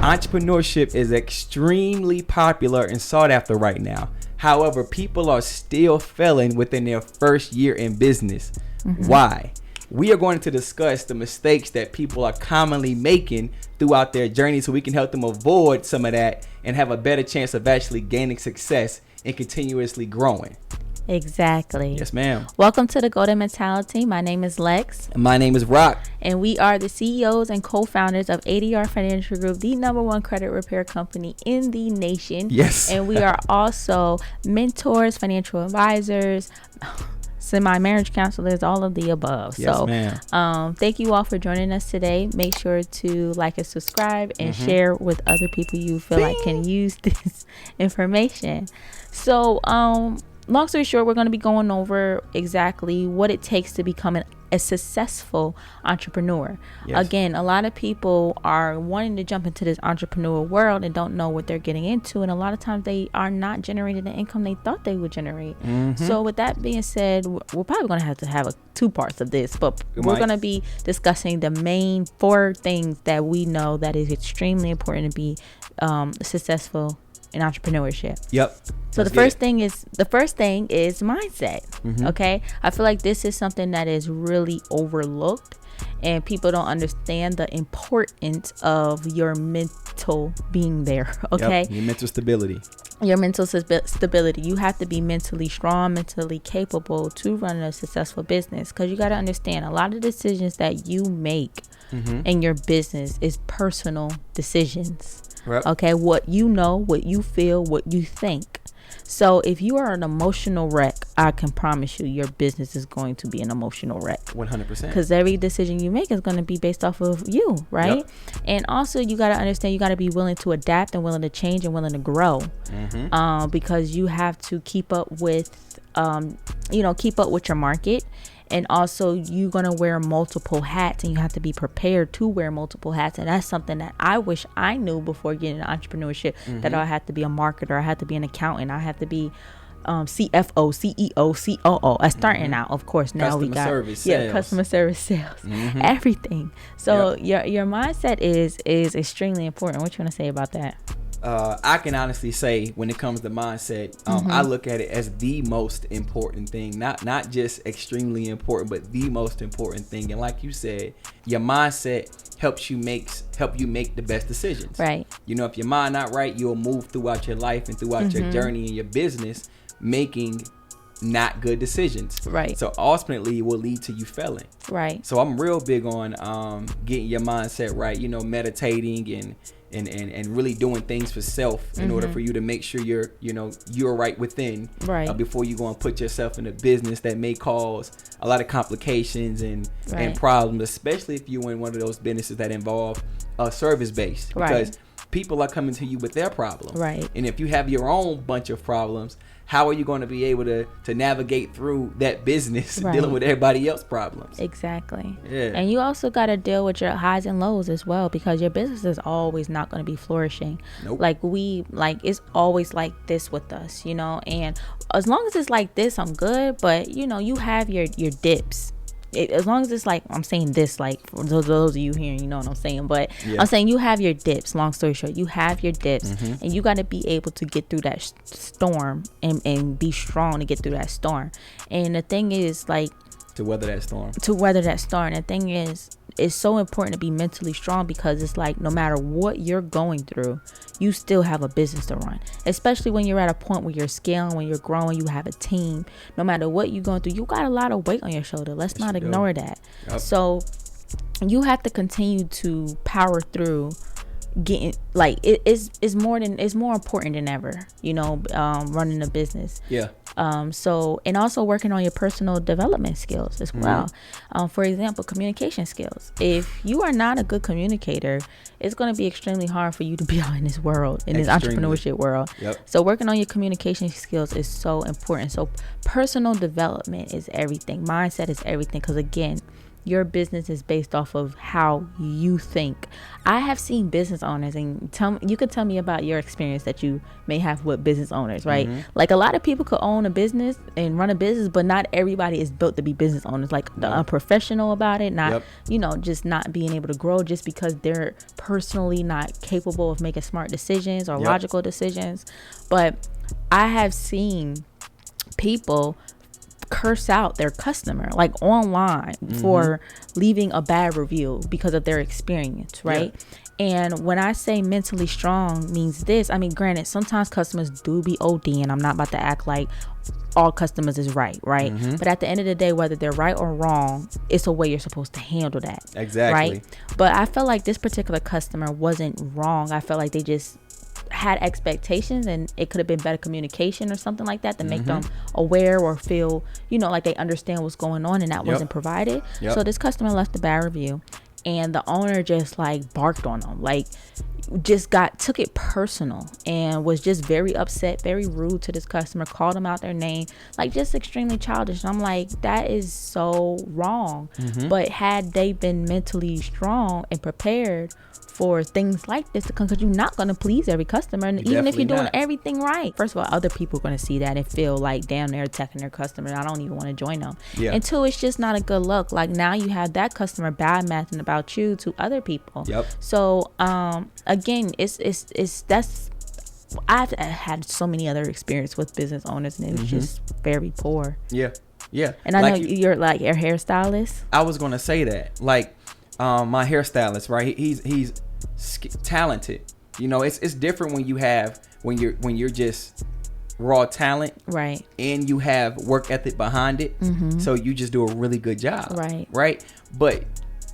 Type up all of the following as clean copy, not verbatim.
Entrepreneurship is extremely popular and sought after right now. However, people are still failing within their first year in business. Why? We are going to discuss the mistakes that people are commonly making throughout their journey so we can help them avoid some of that and have a better chance of actually gaining success and continuously growing. Exactly. Yes, ma'am. Welcome to the Golden Mentality. My name is Lex. And my name is Rock. And we are the CEOs and co-founders of ADR Financial Group, the #1 credit repair company in the nation. Yes. And we are also mentors, financial advisors, semi-marriage counselors, all of the above. Yes, so, ma'am. Thank you all for joining us today. Make sure to like and subscribe and share with other people you feel like can use this information. So, long story short, we're going to be going over exactly what it takes to become a successful entrepreneur. Yes. Again, a lot of people are wanting to jump into this entrepreneur world and don't know what they're getting into. And a lot of times they are not generating the income they thought they would generate. So with that being said, we're probably going to have two parts of this, but we're going to be discussing the main 4 things that we know that is extremely important to be successful in entrepreneurship. Yep. So the first thing is mindset. Okay. I feel like this is something that is really overlooked and people don't understand the importance of your mental being there. Okay. Yep. Your mental stability. Your mental stability. You have to be mentally strong, mentally capable to run a successful business, because you got to understand a lot of decisions that you make in your business is personal decisions. Yep. Okay, what you know, what you feel, what you think. So if you are an emotional wreck, I can promise you your business is going to be an emotional wreck. 100%. Because every decision you make is going to be based off of you, right? Yep. And also you got to understand, you got to be willing to adapt and willing to change and willing to grow. Because you have to keep up with, keep up with your market. And also you're going to wear multiple hats and you have to be prepared to wear multiple hats. And that's something that I wish I knew before getting into entrepreneurship, that I had to be a marketer, I had to be an accountant, I have to be CFO, CEO, COO. Starting out, of course, now we got customer service, sales, everything. So your mindset is extremely important. What you want to say about that? I can honestly say when it comes to mindset, I look at it as the most important thing, not just extremely important, but the most important thing. And like you said, your mindset helps you make the best decisions. Right. You know, if your mind not right, you'll move throughout your life and throughout your journey in your business making not good decisions. Right. So ultimately it will lead to you failing. Right. So I'm real big on getting your mindset right, meditating and really doing things for self in order for you to make sure you're right within, before you go and put yourself in a business that may cause a lot of complications and problems, especially if you're in one of those businesses that involve service based, because people are coming to you with their problems. Right. And if you have your own bunch of problems, how are you going to be able to navigate through that business dealing with everybody else's problems? Exactly. Yeah. And you also got to deal with your highs and lows as well, because your business is always not going to be flourishing. Nope. It's always like this with us, and as long as it's like this, I'm good. But, you have your dips. As long as it's like, I'm saying this, like for those of you here, you know what I'm saying, but I'm saying you have your dips. Long story short, you have your dips, and you got to be able to get through that storm and be strong to get through that storm. And the thing is, like, to weather that storm. And the thing is, it's so important to be mentally strong, because it's like no matter what you're going through, you still have a business to run, especially when you're at a point where you're scaling, when you're growing, you have a team. No matter what you're going through, you got a lot of weight on your shoulder. Let's not ignore that. Yep. So you have to continue to power through getting, like, it's more important than ever, running a business. So, and also working on your personal development skills as well. For example, communication skills. If you are not a good communicator, it's going to be extremely hard for you to be out in this world, in this entrepreneurship world. So working on your communication skills is so important. So personal development is everything. Mindset is everything. Because again, your business is based off of how you think. I have seen business owners, and you could tell me about your experience that you may have with business owners, right? Like a lot of people could own a business and run a business, but not everybody is built to be business owners. Like the unprofessional about it, not just not being able to grow just because they're personally not capable of making smart decisions or logical decisions. But I have seen people curse out their customer like online for leaving a bad review because of their experience, right? And when I say mentally strong means this, I mean, granted, sometimes customers do be OD, and I'm not about to act like all customers is right? But at the end of the day, whether they're right or wrong, it's a way you're supposed to handle that. Exactly. Right? But I felt like this particular customer wasn't wrong. I felt like they just had expectations, and it could have been better communication or something like that to make them aware or feel, like they understand what's going on, and that wasn't provided. So this customer left a bad review, and the owner just like barked on them, like just took it personal, and was just very upset, very rude to this customer, called them out their name, like just extremely childish. And I'm like, that is so wrong. But had they been mentally strong and prepared for things like this to come, because you're not going to please every customer, and even if you're doing everything right, first of all, other people are going to see that and feel like, damn, they're attacking their customer, I don't even want to join them. And two, it's just not a good look. Like now you have that customer bad mouthing about you to other people. So again, I've had so many other experience with business owners, and it's just very poor. And I know you're like a hairstylist. I was going to say that, like my hairstylist, right? He's talented. It's different when you're just raw talent, right? And you have work ethic behind it. So you just do a really good job, right? But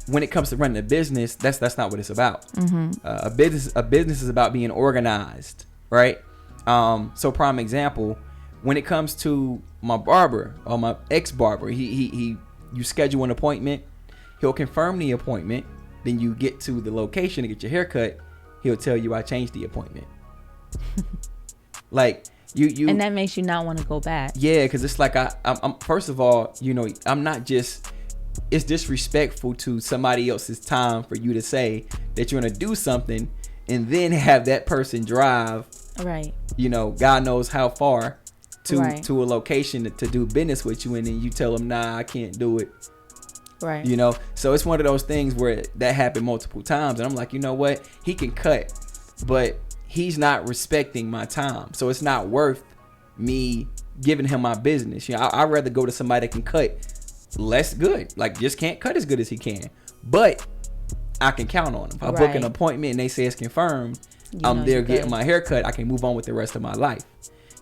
when it comes to running a business, that's not what it's about. A business is about being organized, right? So prime example, when it comes to my barber or my ex-barber, you schedule an appointment. He'll confirm the appointment. Then you get to the location to get your hair cut. He'll tell you, I changed the appointment. Like you, and that makes you not want to go back. Yeah, because it's like I'm first of all, I'm not just. It's disrespectful to somebody else's time for you to say that you're gonna do something and then have that person drive, right? God knows how far to a location to do business with you, and then you tell them, nah, I can't do it. Right. So it's one of those things where that happened multiple times, and I'm like, you know what? He can cut, but he's not respecting my time. So it's not worth me giving him my business. I'd rather go to somebody that can cut less good, like just can't cut as good as he can, but I can count on him. If I book an appointment and they say it's confirmed, I'm there getting my hair cut, I can move on with the rest of my life.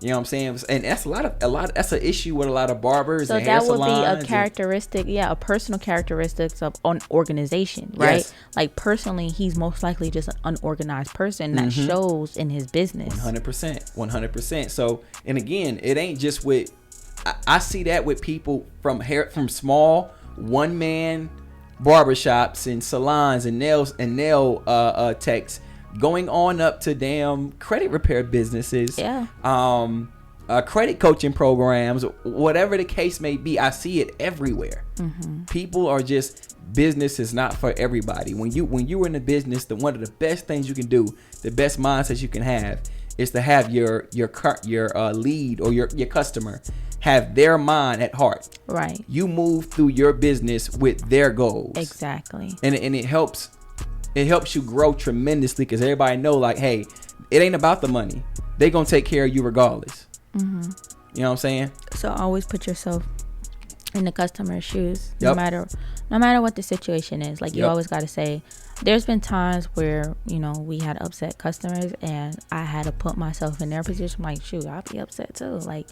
You know what I'm saying? And that's that's an issue with a lot of barbers and hair salons. So that would be a characteristic, a personal characteristics of an organization, right? Yes. Like personally, he's most likely just an unorganized person that shows in his business. 100%. So, and again, it ain't just with, I see that with people from small one-man barbershops and salons and nail techs, going on up to damn credit repair businesses, credit coaching programs, whatever the case may be. I see it everywhere. People are just, business is not for everybody. When you're in the business, one of the best things you can do, the best mindset you can have, is to have your lead or your customer have their mind at heart. Right. You move through your business with their goals. Exactly. And it helps. It helps you grow tremendously, because everybody know, like, hey, it ain't about the money. They gonna take care of you regardless. You know what I'm saying? So always put yourself in the customer's shoes, no matter what the situation is. Like you always got to say, there's been times where we had upset customers, and I had to put myself in their position. Like, shoot, I'll be upset too. Like,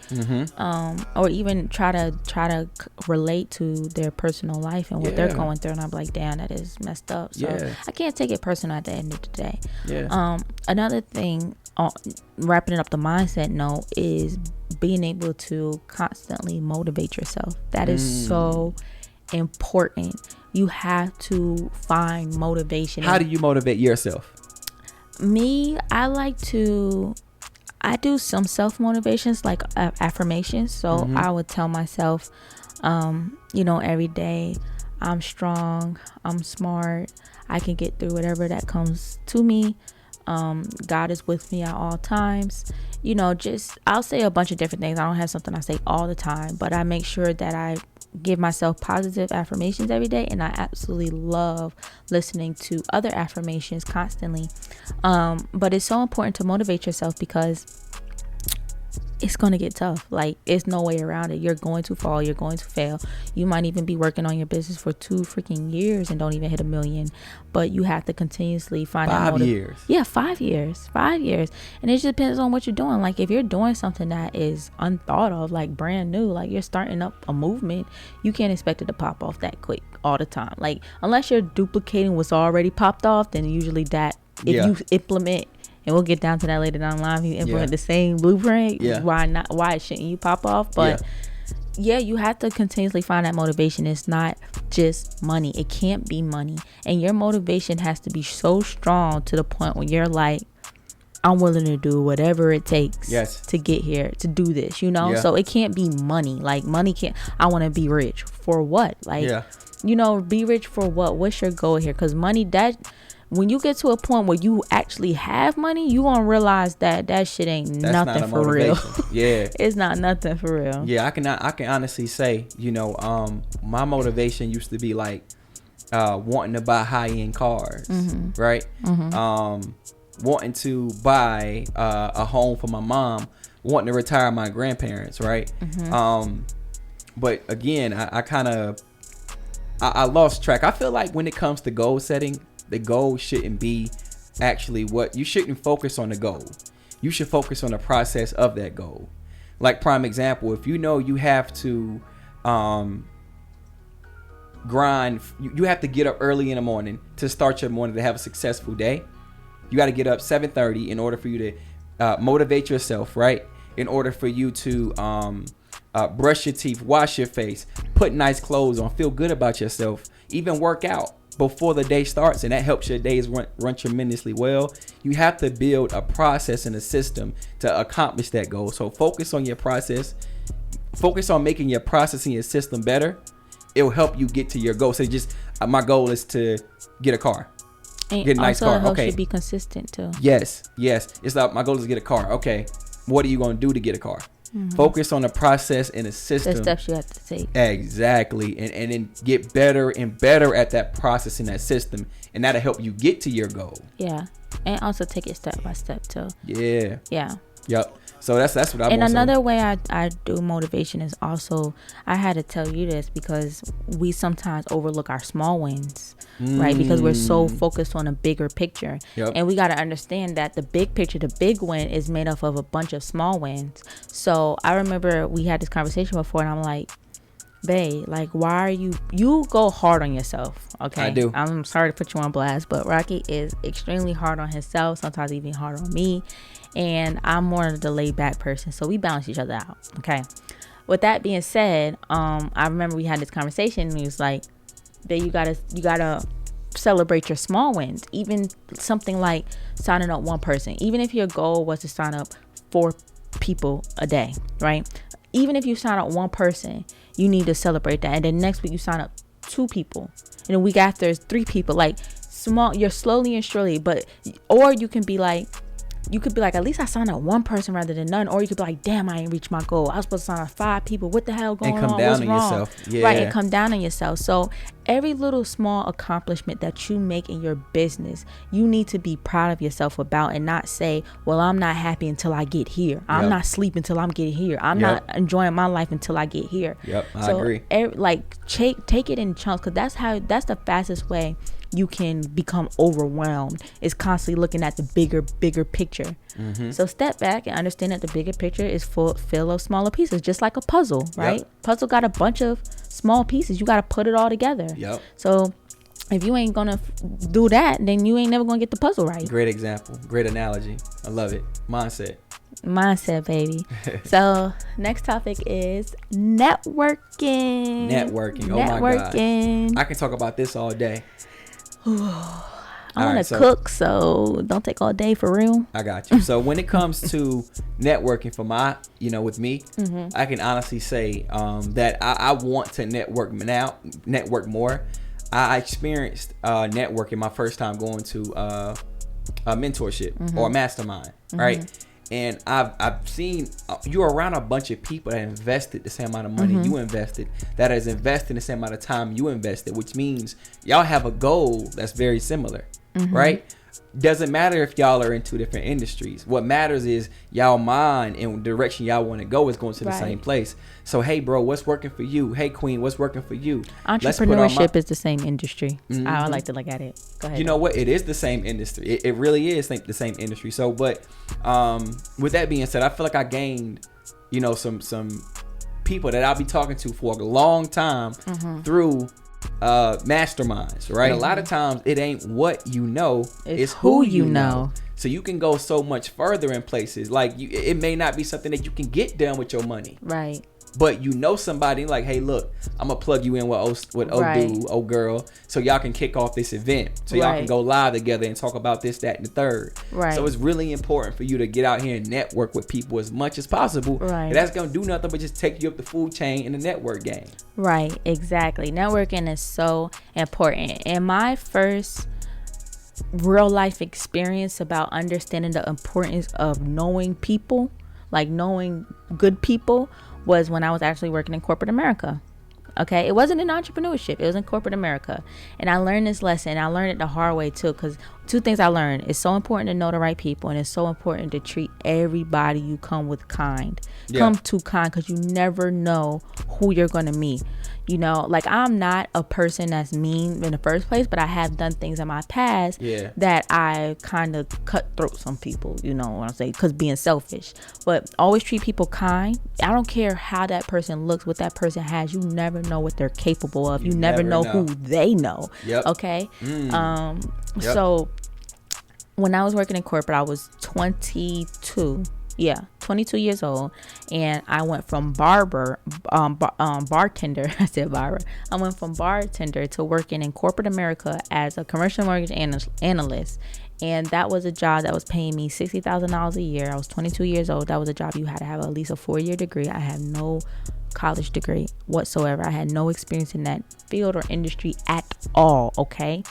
or even try to relate to their personal life and what they're going through. And I'm like, damn, that is messed up. So I can't take it personal at the end of the day. Another thing, wrapping up the mindset note, is being able to constantly motivate yourself. That is so important. You have to find motivation. How do you motivate yourself? Me, I do some self-motivations, like affirmations. So I would tell myself, every day, I'm strong, I'm smart, I can get through whatever that comes to me. God is with me at all times. I'll say a bunch of different things. I don't have something I say all the time, but I make sure that I give myself positive affirmations every day, and I absolutely love listening to other affirmations constantly. But it's so important to motivate yourself because it's going to get tough. Like, it's no way around it. You're going to fall. You're going to fail. You might even be working on your business for 2 freaking years and don't even hit $1 million. But you have to continuously find out. 5 years. Yeah, 5 years. 5 years. And it just depends on what you're doing. Like, if you're doing something that is unthought of, like brand new, like you're starting up a movement, you can't expect it to pop off that quick all the time. Like, unless you're duplicating what's already popped off, then usually that, if you implement, and we'll get down to that later down the line. If you implement the same blueprint, why shouldn't you pop off? But you have to continuously find that motivation. It's not just money. It can't be money. And your motivation has to be so strong to the point where you're like, I'm willing to do whatever it takes to get here, to do this, So it can't be money. Like, money can't, I want to be rich. For what? Like, be rich for what? What's your goal here? Because money, when you get to a point where you actually have money, you gonna realize that shit ain't nothing for real. It's not nothing for real. I can honestly say, my motivation used to be like wanting to buy high-end cars, right? Wanting to buy a home for my mom, wanting to retire my grandparents, right? But again, I lost track. I feel like when it comes to goal setting, the goal shouldn't be actually you shouldn't focus on the goal. You should focus on the process of that goal. Like, prime example, if you have to grind, you have to get up early in the morning to start your morning to have a successful day. You got to get up 7:30 in order for you to motivate yourself, right? In order for you to brush your teeth, wash your face, put nice clothes on, feel good about yourself, even work out before the day starts, and that helps your days run tremendously well. You have to build a process and a system to accomplish that goal. So focus on your process. Focus on making your process and your system better. It will help you get to your goal. So my goal is to get a car. And get a nice car. Okay. Should be consistent too. Yes. It's like, my goal is to get a car. Okay. What are you going to do to get a car? Focus on the process and the system. The steps you have to take. Exactly. And then get better and better at that process and that system. And that'll help you get to your goal. Yeah. And also take it step by step too. Yeah. Yep. So that's what I'm. And another way I do motivation is also, I had to tell you this because we sometimes overlook our small wins, right? Because we're so focused on a bigger picture. And we got to understand that the big picture, the big win, is made up of a bunch of small wins. So I remember we had this conversation before, and I'm like, babe, like, why are you go hard on yourself? Okay, I do. I'm sorry to put you on blast, but Rocky is extremely hard on himself, sometimes even hard on me, and I'm more of the laid back person, so we balance each other out. Okay, with that being said, I remember we had this conversation, and he was like, babe, you gotta celebrate your small wins, even something like signing up one person. Even if your goal was to sign up 4 people a day, right? Even if you sign up one person, you need to celebrate that. And then next week you sign up 2 people, and the week after is 3 people. Like, small, you're slowly and surely. Or you can be like, at least I signed up one person rather than none. Or you could be like, damn, I ain't reached my goal. I was supposed to sign up 5 people. What the hell going on? And come down on yourself. Yeah. Right, and come down on yourself. So every little small accomplishment that you make in your business, you need to be proud of yourself about, and not say, well, I'm not happy until I get here. I'm not sleeping until I'm getting here. I'm not enjoying my life until I get here. I agree. Take it in chunks, because that's the fastest way you can become overwhelmed, is constantly looking at the bigger picture. So step back and understand that the bigger picture is full of smaller pieces, just like a puzzle, right? Puzzle got a bunch of small pieces. You got to put it all together. So if you ain't gonna do that, then you ain't never gonna get the puzzle right. Great example, great analogy. I love it. Mindset, baby. So next topic is networking. Oh my God, I can talk about this all day. I want to cook, so don't take all day for real. I got you. So when it comes to networking for my, with me, I can honestly say that I want to network more. I experienced networking my first time going to a mentorship or a mastermind, right? And I've seen you're around a bunch of people that invested the same amount of money you invested, that has invested the same amount of time you invested, which means y'all have a goal that's very similar, right? Doesn't matter if y'all are in two different industries. What matters is y'all mind and the direction y'all want to go is going to the same place. So, hey, bro, what's working for you? Hey, queen, what's working for you? Entrepreneurship is the same industry. I like to look at it. Go ahead. You know what? It is the same industry. It really is the same industry. So, but with that being said, I feel like I gained, some people that I'll be talking to for a long time through masterminds, right? A lot of times it ain't what you know, it's who you know. So you can go so much further in places. Like it may not be something that you can get done with your money, right? But somebody like, hey, look, I'm gonna plug you in with old girl, so y'all can kick off this event, so y'all can go live together and talk about this, that, and the third. Right. So it's really important for you to get out here and network with people as much as possible. Right. And that's gonna do nothing but just take you up the food chain in the network game. Right. Exactly. Networking is so important. And my first real life experience about understanding the importance of knowing people, like knowing good people, was when I was actually working in corporate America. Okay, it wasn't in entrepreneurship, it was in corporate America. And I learned this lesson. I learned it the hard way too, because two things I learned: it's so important to know the right people, and it's so important to treat everybody you come with kind. Come to kind, because you never know who you're going to meet. Like I'm not a person that's mean in the first place, but I have done things in my past that I kind of cut throats on people, what I'm saying, because being selfish. But always treat people kind. I don't care how that person looks, what that person has. You never know what they're capable of. You never know who they know. Okay. So when I was working in corporate, I was 22 years old, and I went from bartender. I said barber. I went from bartender to working in corporate America as a commercial mortgage analyst, and that was a job that was paying me $60,000 a year. I was 22 years old. That was a job you had to have at least a 4-year degree. I had no college degree whatsoever. I had no experience in that field or industry at all. Okay.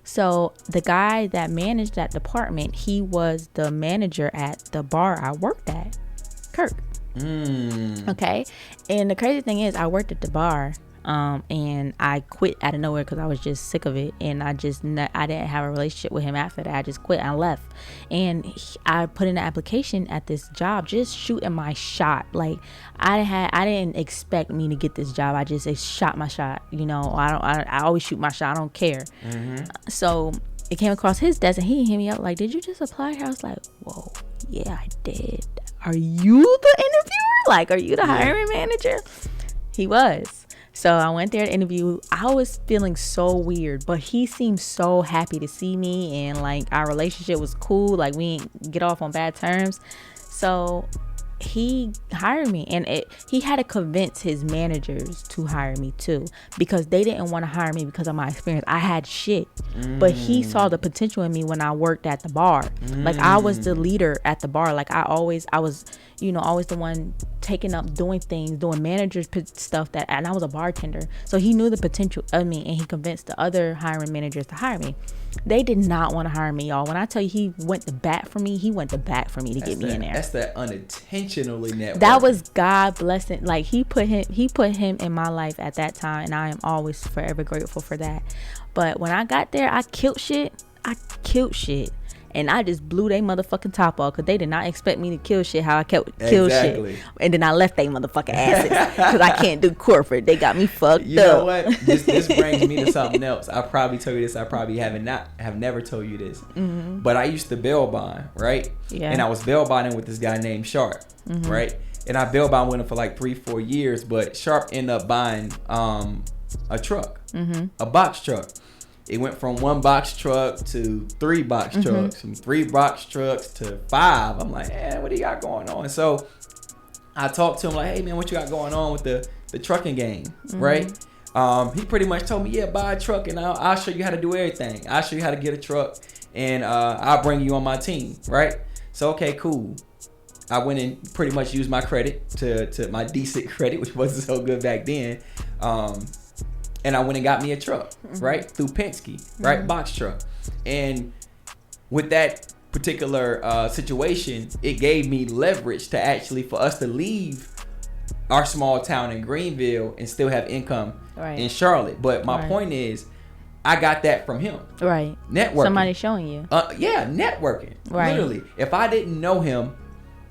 So the guy that managed that department, he was the manager at the bar I worked at, Kirk. Okay. And the crazy thing is, I worked at the bar, and I quit out of nowhere because I was just sick of it, and I didn't have a relationship with him after that. I just quit and left, and I put in an application at this job, just shooting my shot. Like I didn't expect me to get this job. I just shot my shot. I always shoot my shot. I don't care. So it came across his desk, and he hit me up like, "Did you just apply here?" I was like, "Whoa, yeah, I did." "Are you the interviewer? Like, are you the hiring manager?" He was. So I went there to interview. I was feeling so weird, but he seemed so happy to see me, and like our relationship was cool. Like we didn't get off on bad terms. So he hired me, and he had to convince his managers to hire me too, because they didn't want to hire me because of my experience. I had shit, but he saw the potential in me when I worked at the bar. Like I was the leader at the bar. Like I was always the one taking up doing things, doing manager stuff, and I was a bartender. So he knew the potential of me, and he convinced the other hiring managers to hire me. They did not want to hire me, y'all. When I tell you he went to bat for me to get me in there. That's that unintentionally networking. That was God blessing. Like he put him in my life at that time, and I am always forever grateful for that. But when I got there, I killed shit. And I just blew they motherfucking top off, because they did not expect me to kill shit how I kill shit. And then I left they motherfucking asses because I can't do corporate. They got me fucked up. You know what? This brings me to something else. I probably told you this. I probably have never told you this. But I used to bail bond, right? Yeah. And I was bail bonding with this guy named Sharp, right? And I bail bond with him for like 3-4 years. But Sharp ended up buying a truck, a box truck. It went from 1 box truck to 3 box trucks, from 3 box trucks to 5. I'm like, what do you got going on? So I talked to him like, hey man, what you got going on with the trucking game, right? He pretty much told me, buy a truck and I'll show you how to do everything. I'll show you how to get a truck and I'll bring you on my team, right? So, okay, cool. I went and pretty much used my credit to my decent credit, which wasn't so good back then. And I went and got me a truck, right? Through Penske, right? Box truck. And with that particular situation, it gave me leverage to actually, for us to leave our small town in Greenville and still have income in Charlotte. But my point is, I got that from him. Right. Networking. Somebody showing you. Yeah, networking. Right. Literally. If I didn't know him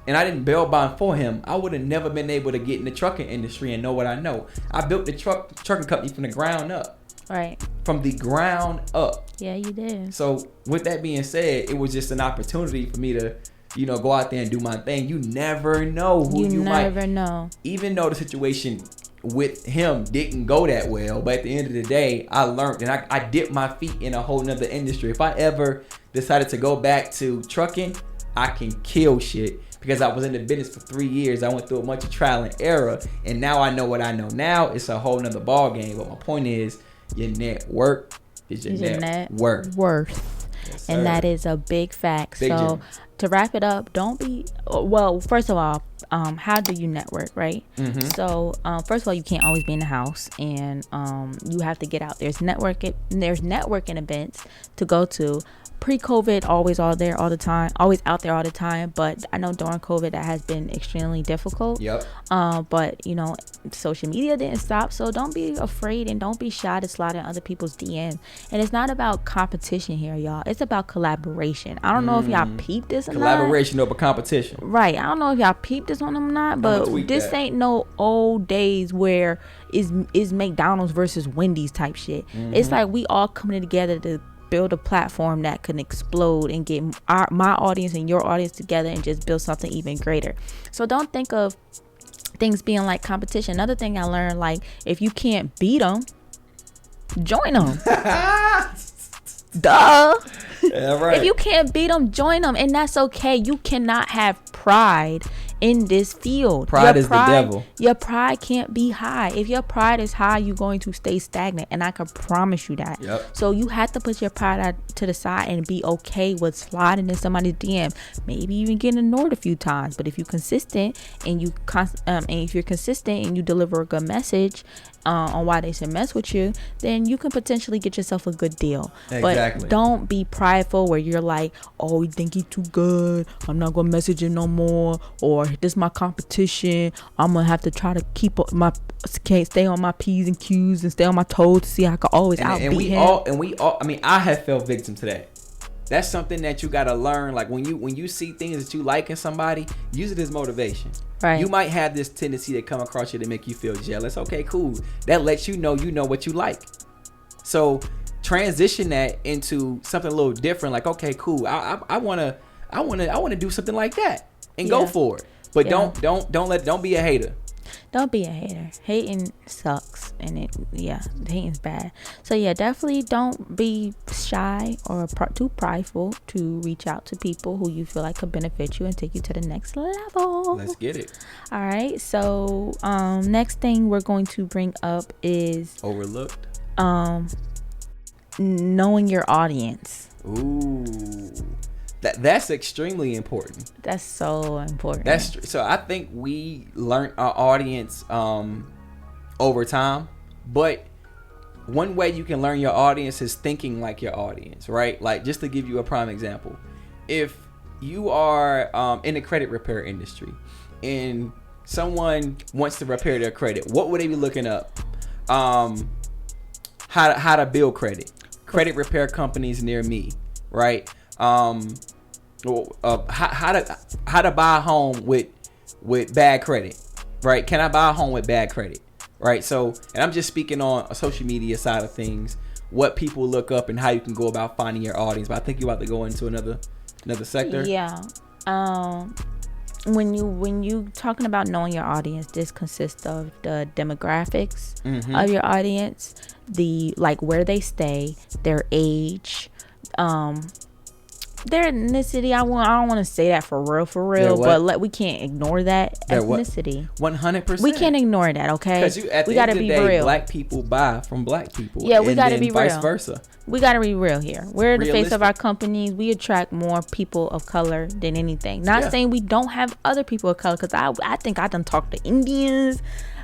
and I didn't bail bond for him, I would have never been able to get in the trucking industry and know what I know. I built the trucking company from the ground up. Right. From the ground up. Yeah, you did. So with that being said, it was just an opportunity for me to, go out there and do my thing. You never know who you might. You never know. Even though the situation with him didn't go that well, but at the end of the day, I learned and I dipped my feet in a whole nother industry. If I ever decided to go back to trucking, I can kill shit. Because I was in the business for 3 years. I went through a bunch of trial and error. And now I know what I know now. It's a whole nother ball game. But my point is, your network is your net worth. Yes, and that is a big fact. So to wrap it up, first of all, how do you network, right? So first of all, you can't always be in the house, and you have to get out. There's networking events to go to. Pre-COVID, always out there all the time, but I know during COVID that has been extremely difficult. But social media didn't stop, so don't be afraid and don't be shy to slide in other people's DMs. And it's not about competition here, y'all. It's about collaboration. I don't know if y'all peeped this or not. Collaboration over competition. Right. I don't know if y'all peeped this on them or not, but this ain't no old days where is McDonald's versus Wendy's type shit. It's like we all coming together to build a platform that can explode and get my audience and your audience together and just build something even greater. So don't think of things being like competition. Another thing I learned, like, if you can't beat them, join them. Duh. Yeah, right. If you can't beat them, join them, and that's okay. You cannot have pride in this field. Pride is the devil. Your pride can't be high. If your pride is high, you're going to stay stagnant, and I can promise you that. So you have to put your pride out to the side and be okay with sliding in somebody's DM, maybe even getting ignored a few times. But if you're consistent and you deliver a good message on why they should mess with you, then you can potentially get yourself a good deal. Exactly. But don't be prideful where you're like, oh, you think he's too good, I'm not gonna message him no more, or this is my competition, I'm gonna have to try to stay on my P's and Q's and stay on my toes to see how I can always outbeat him. I have fell victim to that. That's something that you gotta learn. Like when you see things that you like in somebody, use it as motivation. Right. You might have this tendency to come across you to make you feel jealous. Okay, cool. That lets you know what you like. So transition that into something a little different. Like, okay, cool. I wanna do something like that and go for it. But don't be a hater. Don't be a hater. Hating sucks, and hating's bad. So definitely don't be shy or too prideful to reach out to people who you feel like could benefit you and take you to the next level. Let's get it. All right. So next thing we're going to bring up is overlooked. Knowing your audience. Ooh. That's extremely important. That's so important. So I think we learned our audience over time, but one way you can learn your audience is thinking like your audience, right? Like, just to give you a prime example, if you are in the credit repair industry and someone wants to repair their credit, what would they be looking up? How to build credit repair companies near me, right? How to buy a home with bad credit, right? Can I buy a home with bad credit, right? So, and I'm just speaking on a social media side of things, what people look up and how you can go about finding your audience. But I think you're about to go into another sector. Yeah. When you talking about knowing your audience, this consists of the demographics of your audience, where they stay, their age, their ethnicity, I don't want to say that for real, but we can't ignore that ethnicity. 100%. We can't ignore that, okay? Because we got to be real. Black people buy from black people. Yeah, we got to be real. Vice versa. We got to be real here. We're the face of our companies. We attract more people of color than anything. Not saying we don't have other people of color, because I think I done talked to Indians.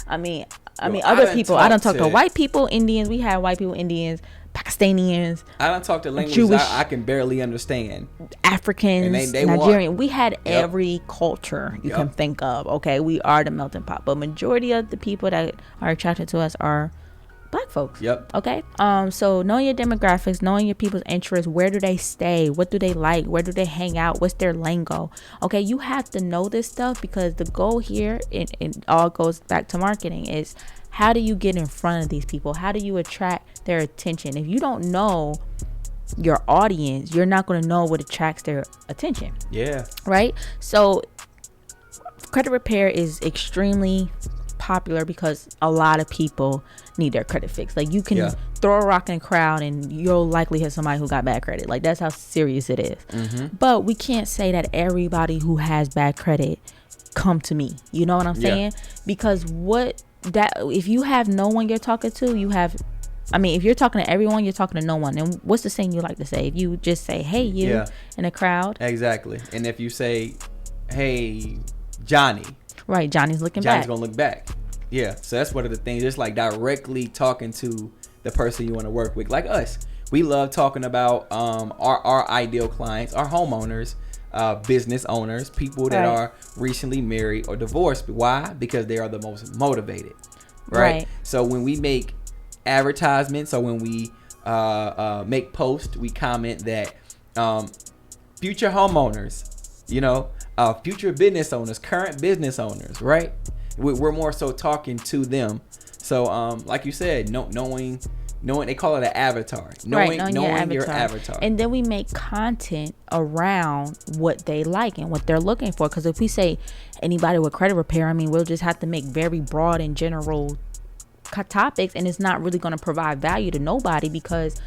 I mean other people. I done talked to white people, Indians. We had white people, Indians, Pakistanians. I don't talk to languages I can barely understand. Africans, and they Nigerian. We had every culture you can think of. Okay, we are the melting pot. But majority of the people that are attracted to us are black folks. Okay. So knowing your demographics, knowing your people's interests, where do they stay, what do they like, where do they hang out, what's their lingo. Okay, you have to know this stuff, because the goal here, it all goes back to marketing, is how do you get in front of these people? How do you attract their attention? If you don't know your audience, you're not going to know what attracts their attention. Yeah. Right? So credit repair is extremely popular because a lot of people need their credit fixed. Like, you can throw a rock in a crowd and you'll likely hit somebody who got bad credit. Like, that's how serious it is. Mm-hmm. But we can't say that everybody who has bad credit come to me. You know what I'm saying? Because if you have no one you're talking to, if you're talking to everyone, you're talking to no one. And what's the saying you like to say? If you just say, hey, you, in a crowd. Exactly. And if you say, hey, Johnny. Right, Johnny's going to look back. Yeah, so that's one of the things. It's like directly talking to the person you want to work with. Like us, we love talking about our ideal clients, our homeowners, business owners, people that are recently married or divorced. Why? Because they are the most motivated, right? So when we make advertisements, or when we make posts, we comment that future homeowners, future business owners, current business owners, right? We're more so talking to them. So like you said, knowing, they call it an avatar. Knowing your avatar. And then we make content around what they like and what they're looking for. Because if we say anybody with credit repair, we'll just have to make very broad and general topics, and it's not really going to provide value to nobody, because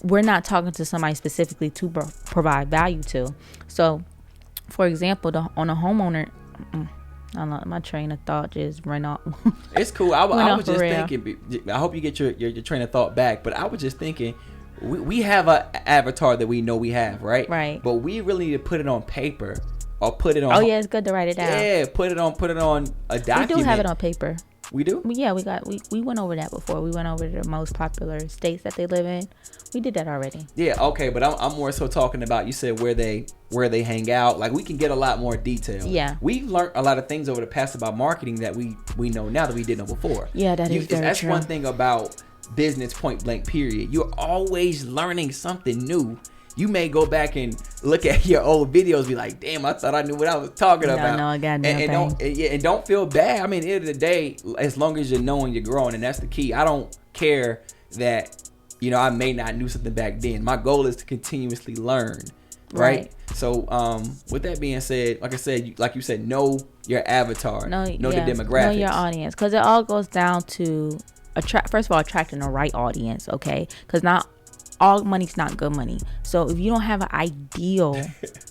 we're not talking to somebody specifically to provide value to. So, for example, on a homeowner, I don't know, my train of thought just ran off. It's cool. I was just thinking, I hope you get your train of thought back, but I was just thinking, we have an avatar that we know we have, right? Right. But we really need to put it on paper, or put it on. Oh yeah, it's good to write it down. Yeah, put it on a document. We do have it on paper. We do? Yeah, we went over that before. We went over the most popular states that they live in. We did that already. Yeah, okay, but I'm more so talking about, you said where they hang out. Like, we can get a lot more detail. Yeah. We've learned a lot of things over the past about marketing that we know now that we didn't know before. Yeah, that's one thing about business, point blank period. You're always learning something new. You may go back and look at your old videos, be like, damn, I thought I knew what I was talking about. No, I got nothing. And don't feel bad. At the end of the day, as long as you're knowing you're growing, and that's the key. I don't care that, I may not knew something back then. My goal is to continuously learn, right? So, with that being said, like I said, like you said, know your avatar, know the demographics, know your audience, because it all goes down to first of all, attracting the right audience, okay? Because not all money's not good money. So if you don't have an ideal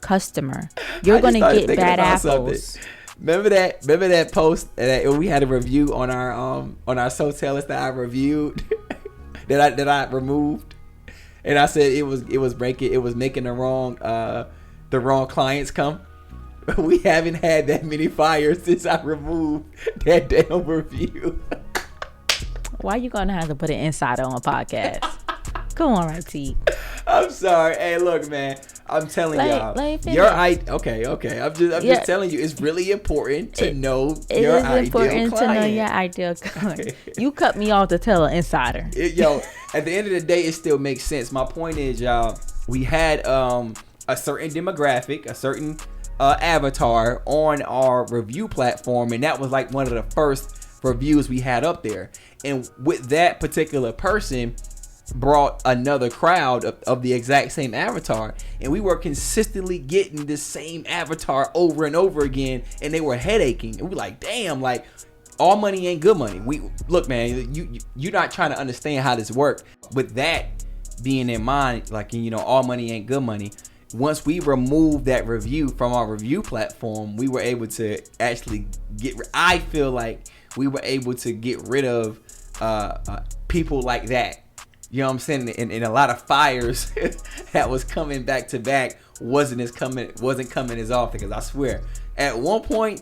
customer, you're gonna get bad apples. Remember that post that we had a review on our Sotel list that I reviewed that I removed, and I said it was making the wrong clients come. We haven't had that many fires since I removed that damn review. Why you gonna have to put an insider on a podcast? Come on, right, T. I'm sorry. Hey, look, man. I'm telling y'all. Okay. I'm just telling you, it's really important to know your ideal client. It is important to know your ideal client. You cut me off to tell an insider. At the end of the day, it still makes sense. My point is, y'all, we had a certain demographic, a certain avatar on our review platform, and that was like one of the first reviews we had up there. And with that particular person, brought another crowd of the exact same avatar, and we were consistently getting the same avatar over and over again, and they were headaching, and we like, damn, like, all money ain't good money. We look, man, you're not trying to understand how this works. With that being in mind, like, all money ain't good money, once we removed that review from our review platform, we were able to actually I feel like we were able to get rid of people like that. You know what I'm saying? And a lot of fires that was coming back to back wasn't coming as often. Because I swear, at one point,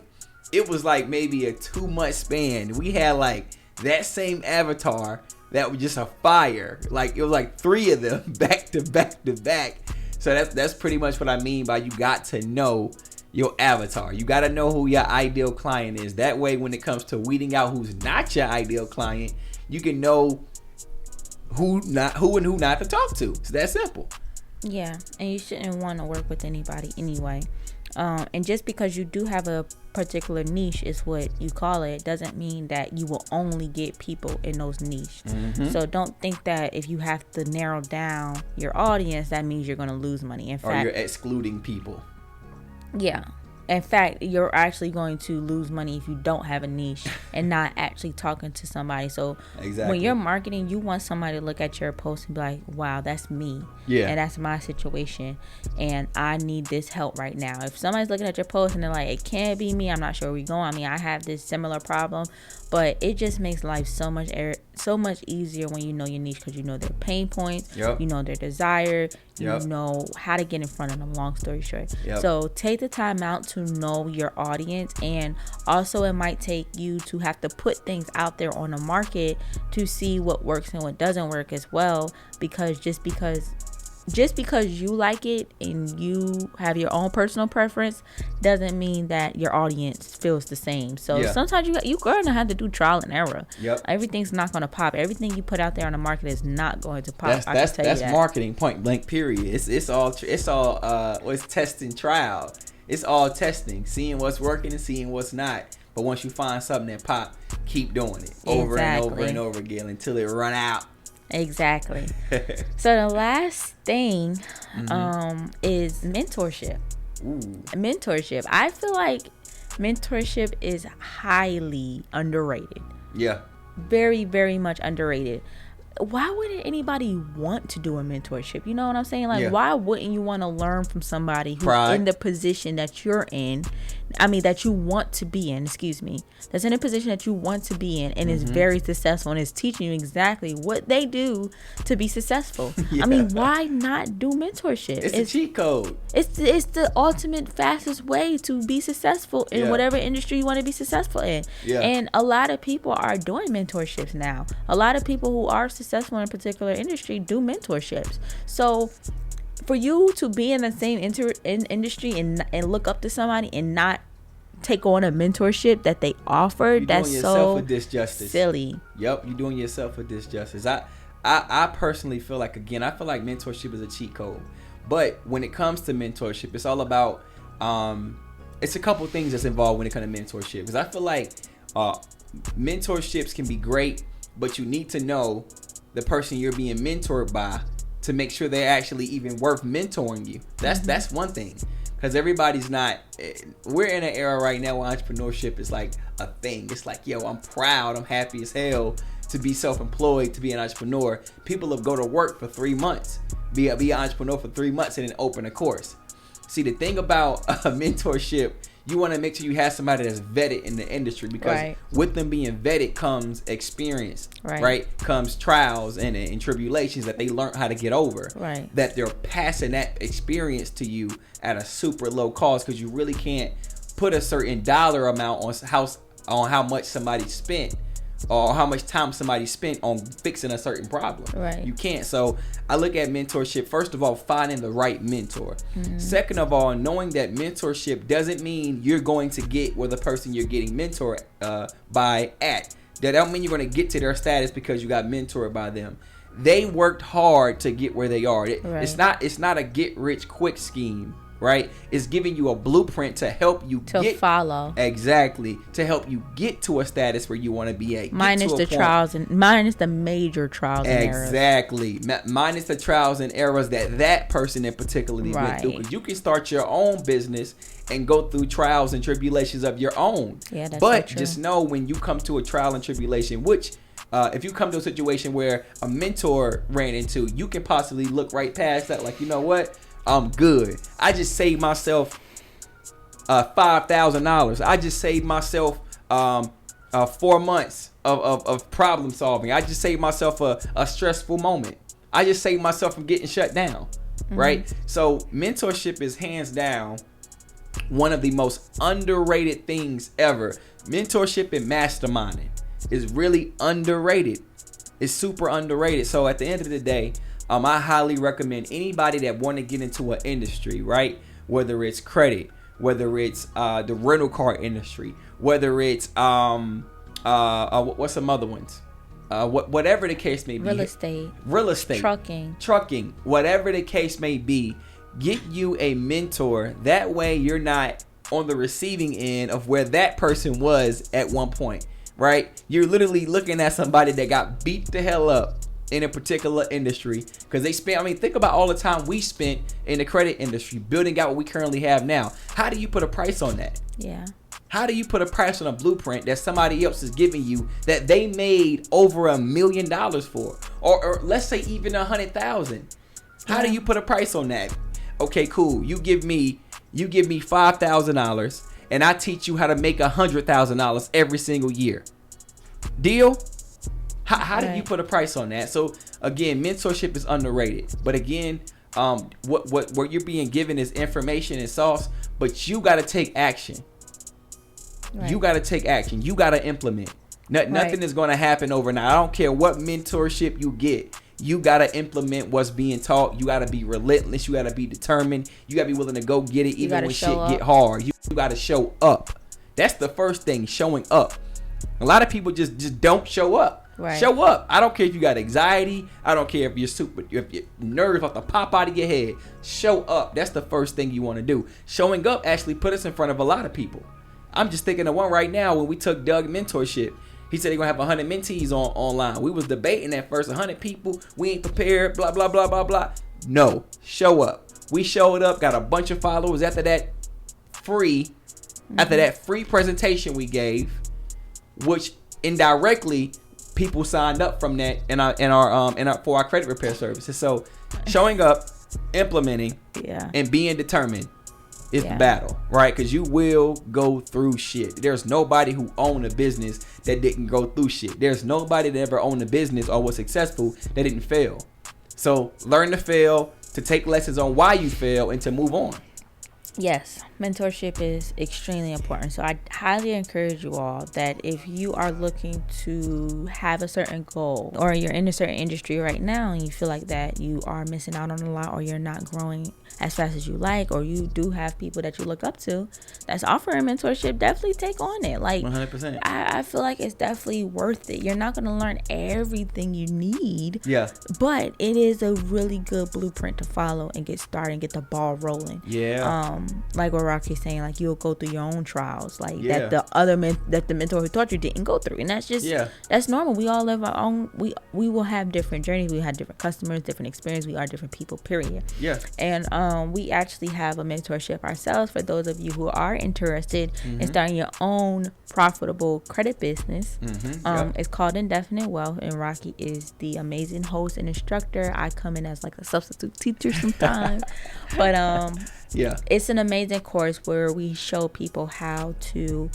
it was like maybe a 2-month span. We had like that same avatar that was just a fire. Like it was like 3 of them back to back to back. So that's pretty much what I mean by you got to know your avatar. You got to know who your ideal client is. That way, when it comes to weeding out who's not your ideal client, you can know who and who not to talk to. It's that simple. Yeah, and you shouldn't want to work with anybody anyway. And just because you do have a particular niche, is what you call it, doesn't mean that you will only get people in those niche. Mm-hmm. So don't think that if you have to narrow down your audience, that means you're going to lose money. In fact, or you're excluding people. Yeah. In fact, you're actually going to lose money if you don't have a niche and not actually talking to somebody. So when you're marketing, you want somebody to look at your post and be like, wow, that's me. Yeah. And that's my situation. And I need this help right now. If somebody's looking at your post and they're like, it can't be me, I'm not sure where we're going. I mean, I have this similar problem. But it just makes life so much easier when you know your niche, because you know their pain points, you know their desire, you know how to get in front of them, long story short. So take the time out to know your audience, and also it might take you to have to put things out there on the market to see what works and what doesn't work as well, because just because you like it and you have your own personal preference doesn't mean that your audience feels the same. So sometimes you're going to have to do trial and error. Everything's not going to pop. Everything you put out there on the market is not going to pop. That's marketing, point blank, period. It's all test and trial. It's all testing, seeing what's working and seeing what's not. But once you find something that pop, keep doing it over and over and over again until it run out. Exactly. So the last thing is mentorship. Mentorship. I feel like mentorship is highly underrated. Yeah. Very, very much underrated. Why wouldn't anybody want to do a mentorship? You know what I'm saying? Like, why wouldn't you want to learn from somebody who's in the position that you're in? I mean, that you want to be in, that's in a position that you want to be in and is very successful and is teaching you exactly what they do to be successful. I mean, why not do mentorship? It's a cheat code. It's the ultimate fastest way to be successful in whatever industry you want to be successful in. And a lot of people are doing mentorships now. A lot of people who are successful in a particular industry do mentorships. So for you to be in the same industry and look up to somebody and not take on a mentorship that they offered, that's so silly. Yep, you're doing yourself a disjustice. I personally feel like, again, I feel like mentorship is a cheat code. But when it comes to mentorship, it's all about it's a couple things that's involved when it comes to mentorship. Because I feel like mentorships can be great, but you need to know the person you're being mentored by to make sure they're actually even worth mentoring you. That's one thing. Because everybody's not, we're in an era right now where entrepreneurship is like a thing. It's like, yo, I'm proud, I'm happy as hell to be self-employed, to be an entrepreneur. People will go to work for 3 months, be an entrepreneur for 3 months and then open a course. See, the thing about mentorship, you want to make sure you have somebody that's vetted in the industry, because with them being vetted comes experience, right? Comes trials and tribulations that they learn how to get over, that they're passing that experience to you at a super low cost, because you really can't put a certain dollar amount on how much somebody spent or how much time somebody spent on fixing a certain problem. You can't. So I look at mentorship, first of all, finding the right mentor. Second of all, knowing that mentorship doesn't mean you're going to get where the person you're getting mentored by at. That don't mean you're going to get to their status because you got mentored by them. They worked hard to get where they are. It's not a get rich quick scheme. Right? It's giving you a blueprint to help you follow. Exactly. To help you get to a status where you want to be at. Minus the major trials and errors. Exactly. Minus the trials and errors that person in particular went through. Because you can start your own business and go through trials and tribulations of your own. Yeah, that's but so true. Just know when you come to a trial and tribulation, which if you come to a situation where a mentor ran into, you can possibly look right past that. Like, you know what? I'm good. I just saved myself $5,000. I just saved myself 4 months of problem solving. I just saved myself a stressful moment. I just saved myself from getting shut down. Right? So mentorship is hands down one of the most underrated things ever. Mentorship and masterminding is really underrated. It's super underrated. So at the end of the day, I highly recommend anybody that want to get into an industry, right? Whether it's credit, whether it's the rental car industry, whether it's what's some other ones? Whatever the case may be. Real estate. Trucking. Whatever the case may be, get you a mentor. That way you're not on the receiving end of where that person was at one point, right? You're literally looking at somebody that got beat the hell up in a particular industry because they spent, think about all the time we spent in the credit industry building out what we currently have now. How do you put a price on that? Yeah. How do you put a price on a blueprint that somebody else is giving you that they made over $1 million for? Or let's say even 100,000. How do you put a price on that? Okay, cool. You give me $5,000 and I teach you how to make $100,000 every single year. Deal? How do you put a price on that? So again, mentorship is underrated. But again, what you're being given is information and sauce, but you got to take action. Right. You got to take action. You got to implement. Nothing is going to happen overnight. I don't care what mentorship you get. You got to implement what's being taught. You got to be relentless. You got to be determined. You got to be willing to go get it even when shit get hard. You got to show up. That's the first thing, showing up. A lot of people just don't show up. Right. Show up. I don't care if you got anxiety. I don't care if your nerves about to pop out of your head. Show up. That's the first thing you want to do. Showing up actually put us in front of a lot of people. I'm just thinking of one right now when we took Doug mentorship. He said he's going to have 100 mentees online. We was debating at first, 100 people. We ain't prepared, blah, blah, blah, blah, blah. No, show up. We showed up, got a bunch of followers after that free presentation we gave, which indirectly people signed up from that for our credit repair services. So showing up, implementing, and being determined is the battle, right? Because you will go through shit. There's nobody who owned a business that didn't go through shit. There's nobody that ever owned a business or was successful that didn't fail. So learn to fail, to take lessons on why you fail, and to move on. Yes, mentorship is extremely important. So I highly encourage you all that if you are looking to have a certain goal, or you're in a certain industry right now and you feel like that you are missing out on a lot, or you're not growing as fast as you like, or you do have people that you look up to that's offering mentorship, definitely take on it. Like 100%. I feel like it's definitely worth it. You're not going to learn everything you need, but it is a really good blueprint to follow and get started and get the ball rolling. Like what Rocky's saying, like you'll go through your own trials, like that the mentor who taught you didn't go through, and that's just that's normal. We all live our own. We will have different journeys. We have different customers, different experience. We are different people. Period. And we actually have a mentorship ourselves for those of you who are interested in starting your own profitable credit business. It's called Indefinite Wealth, and Rocky is the amazing host and instructor. I come in as like a substitute teacher sometimes, but it's an amazing course where we show people how to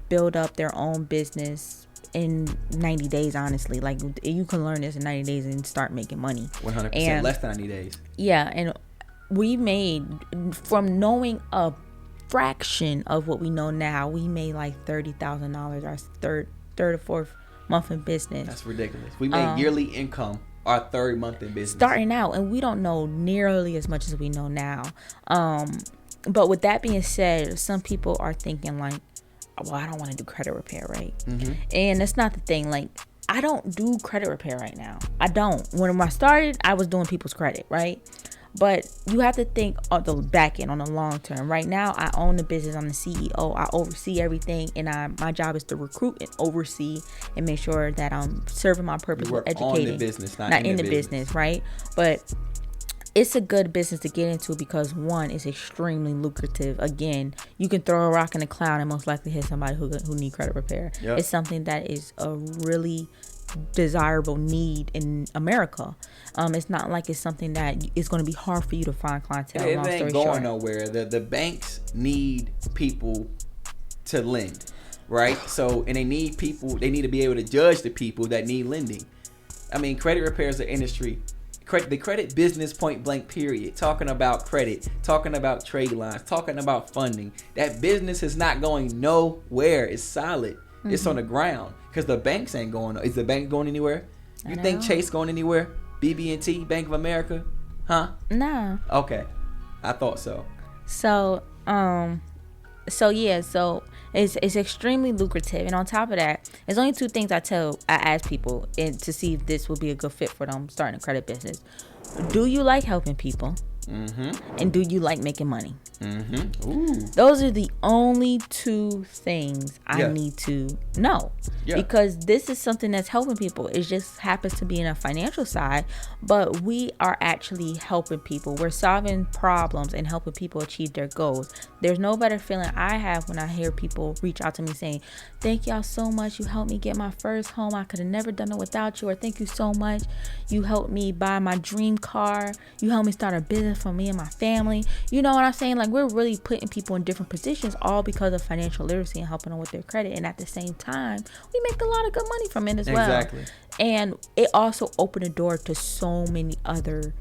build up their own business in 90 days. Honestly, like you can learn this in 90 days and start making money. 100% less than 90 days. And we made, from knowing a fraction of what we know now, we made like $30,000 our third or fourth month in business. That's ridiculous. We made yearly income our third month in business, starting out, and we don't know nearly as much as we know now. But with that being said, some people are thinking like, well, I don't want to do credit repair, right? And that's not the thing. Like, I don't do credit repair right now. I don't. When I started, I was doing people's credit, right? But you have to think on the back end, on the long term. Right now, I own the business. I'm the CEO. I oversee everything, and my job is to recruit and oversee and make sure that I'm serving my purpose with educating. On the business, not in the business, right? But it's a good business to get into because one, it's extremely lucrative. Again, you can throw a rock in a cloud and most likely hit somebody who need credit repair. Yep. It's something that is a really desirable need in America. It's not like it's something that is going to be hard for you to find clientele. It ain't going nowhere. The banks need people to lend, right? So, and they need people. They need to be able to judge the people that need lending. I mean, credit repair is an industry. The credit business, point blank, period. Talking about credit, talking about trade lines, talking about funding. That business is not going nowhere. It's solid. Mm-hmm. It's on the ground because the banks ain't going. Is the bank going anywhere? You think Chase going anywhere? BB&T, Bank of America, huh? No. Okay, I thought so. So it's extremely lucrative, and on top of that, there's only two things I ask people to see if this will be a good fit for them starting a credit business. Do you like helping people? Mm-hmm. And do you like making money? Mm-hmm. Ooh. Those are the only two things I need to know, because this is something that's helping people. It just happens to be in a financial side, but we are actually helping people. We're solving problems and helping people achieve their goals. There's no better feeling I have when I hear people reach out to me saying, thank y'all so much. You helped me get my first home. I could have never done it without you. Or thank you so much. You helped me buy my dream car. You helped me start a business for me and my family. You know what I'm saying? Like, we're really putting people in different positions all because of financial literacy and helping them with their credit. And at the same time, we make a lot of good money from it as well. Exactly. And it also opened the door to so many other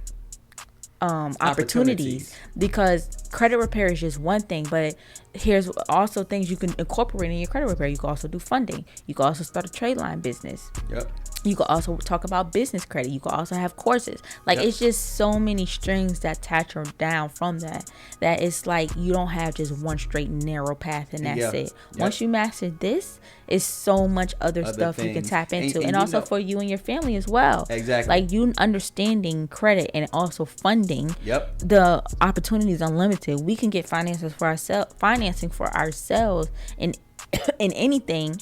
opportunities, because credit repair is just one thing, but here's also things you can incorporate in your credit repair. You can also do funding. You can also start a trade line business. Yep. You can also talk about business credit. You can also have courses. Like, it's just so many strings that attach down from that it's like you don't have just one straight narrow path and that's it. Once you master this, it's so much other stuff things you can tap into. And also for you and your family as well. Exactly. Like, you understanding credit and also funding. Yep. The opportunity is unlimited. We can get financing for ourselves in anything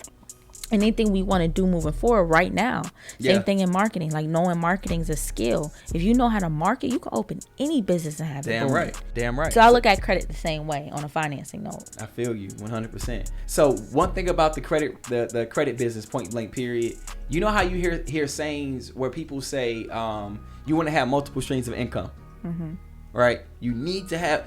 we want to do moving forward right now. Same thing in marketing. Like, knowing marketing is a skill. If you know how to market, you can open any business and have it booming. Damn right. So I look at credit the same way on a financing note. I feel you 100%. So one thing about the credit business, point blank, period. You know how you hear sayings where people say you want to have multiple streams of income, mm-hmm. right? You need to have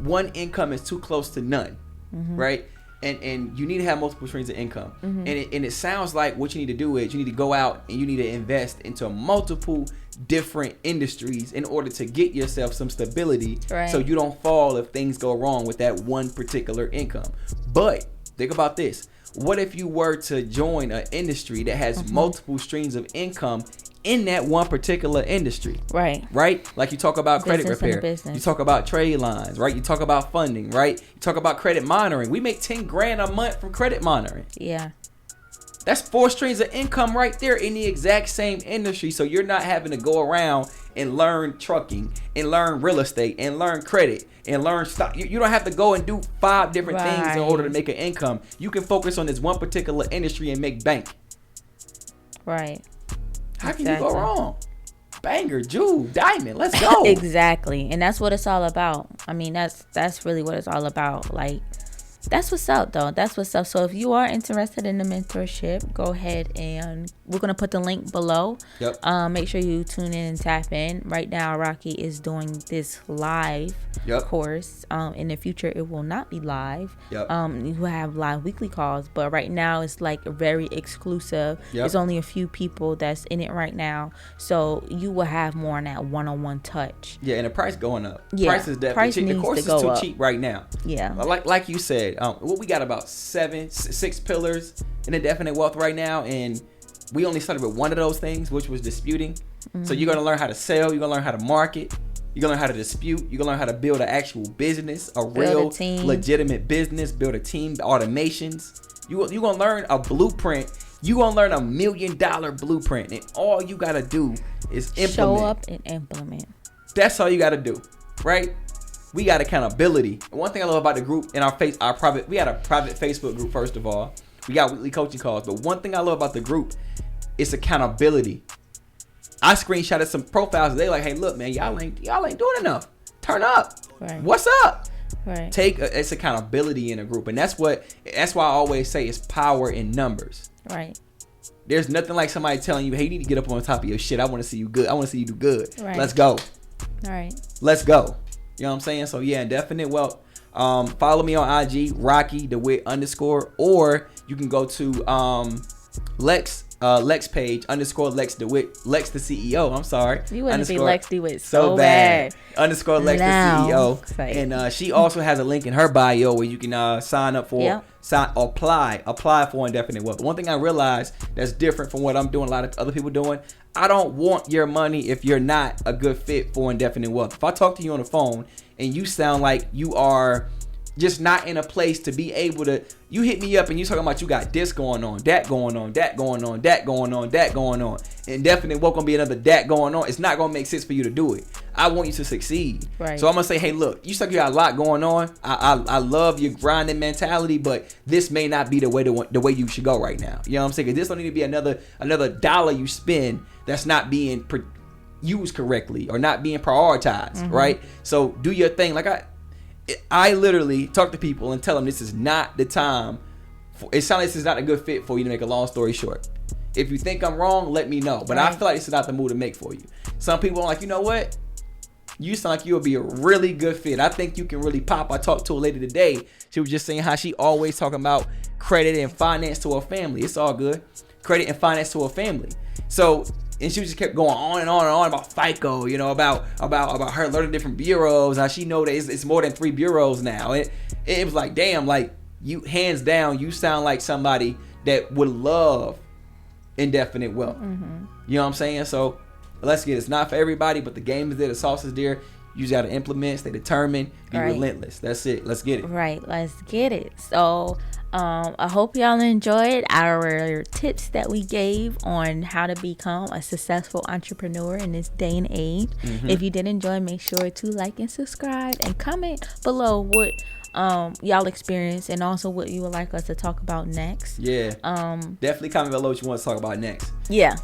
one income is too close to none, mm-hmm. right? And you need to have multiple streams of income. Mm-hmm. And it sounds like what you need to do is you need to go out and you need to invest into multiple different industries in order to get yourself some stability, right, so you don't fall if things go wrong with that one particular income. But think about this. What if you were to join an industry that has mm-hmm. multiple streams of income in that one particular industry? Right. Like, you talk about credit repair. You talk about trade lines, right? You talk about funding, right? You talk about credit monitoring. We make $10,000 a month from credit monitoring. Yeah. That's 4 streams of income right there in the exact same industry. So you're not having to go around and learn trucking and learn real estate and learn credit and learn stock. You don't have to go and do 5 different things in order to make an income. You can focus on this one particular industry and make bank. Right. How can you go wrong? Banger, jewel, diamond, let's go. Exactly. And that's what it's all about. I mean, that's really what it's all about. Like, that's what's up, though. That's what's up. So if you are interested in the mentorship, go ahead and we're going to put the link below. Yep. Make sure you tune in and tap in. Right now, Rocky is doing this live course. In the future, it will not be live. Yep. You will have live weekly calls, but right now it's like very exclusive. Yep. There's only a few people that's in it right now. So you will have more on that one-on-one touch. Yeah, and the price going up. Yeah. Price is definitely cheap. The course is too cheap right now. Yeah. Like you said, what we got about 6 pillars in indefinite wealth right now, and we only started with one of those things, which was disputing. Mm-hmm. So you're going to learn how to sell, you're going to learn how to market, you're going to learn how to dispute, you're going to learn how to build an actual business, real legitimate business, build a team, automations. You're going to learn a blueprint. You're going to learn $1 million blueprint, and all you got to do is implement. Show up and implement. That's all you got to do, right? We got accountability. One thing I love about the group in we had a private Facebook group, first of all. We got weekly coaching calls. But one thing I love about the group is accountability. I screenshotted some profiles. They like, hey, look, man, y'all ain't doing enough. Turn up. Right. What's up? Right. It's accountability in a group, and that's why I always say it's power in numbers. Right. There's nothing like somebody telling you, hey, you need to get up on top of your shit. I want to see you good. I want to see you do good. Right. Let's go. Right. Let's go. You know what I'm saying? So yeah, definite wealth. Follow me on IG, Rocky DeWitt _ or you can go to Lex page _ Lex DeWitt, Lex the CEO. I'm sorry. You wouldn't be Lex DeWitt so bad. _ Lex now. the CEO. And she also has a link in her bio where you can sign up for apply for indefinite wealth. One thing I realized that's different from what I'm doing, a lot of other people doing. I don't want your money if you're not a good fit for indefinite wealth. If I talk to you on the phone and you sound like you are just not in a place to be able to, you hit me up and you talking about you got this going on, that going on, that going on, that going on, that going on. Indefinite wealth gonna be another that going on. It's not gonna make sense for you to do it. I want you to succeed. Right. So I'm gonna say, hey, look, you got a lot going on. I love your grinding mentality, but this may not be the way you should go right now. You know what I'm saying? 'Cause this don't need to be another dollar you spend that's not being used correctly or not being prioritized, right? So do your thing. Like I literally talk to people and tell them this is not the time. It sounds like this is not a good fit for you, to make a long story short. If you think I'm wrong, let me know. But I feel like this is not the move to make for you. Some people are like, you know what? You sound like you'll be a really good fit. I think you can really pop. I talked to a lady today. She was just saying how she always talking about credit and finance to her family. It's all good. Credit and finance to her family. So, and she just kept going on and on and on about FICO, you know, about her learning different bureaus. How she know that it's more than 3 bureaus now. It was like, damn, like you, hands down, you sound like somebody that would love indefinite wealth. You know what I'm saying? So let's get it. It's not for everybody, but the game is there, the sauce is there. You just got to implement, stay determined, be relentless. That's it. Let's get it. Right. Let's get it. So I hope y'all enjoyed our tips that we gave on how to become a successful entrepreneur in this day and age. If you did enjoy, make sure to like and subscribe and comment below what y'all experience and also what you would like us to talk about next. Yeah. Definitely comment below what you want to talk about next. Yeah.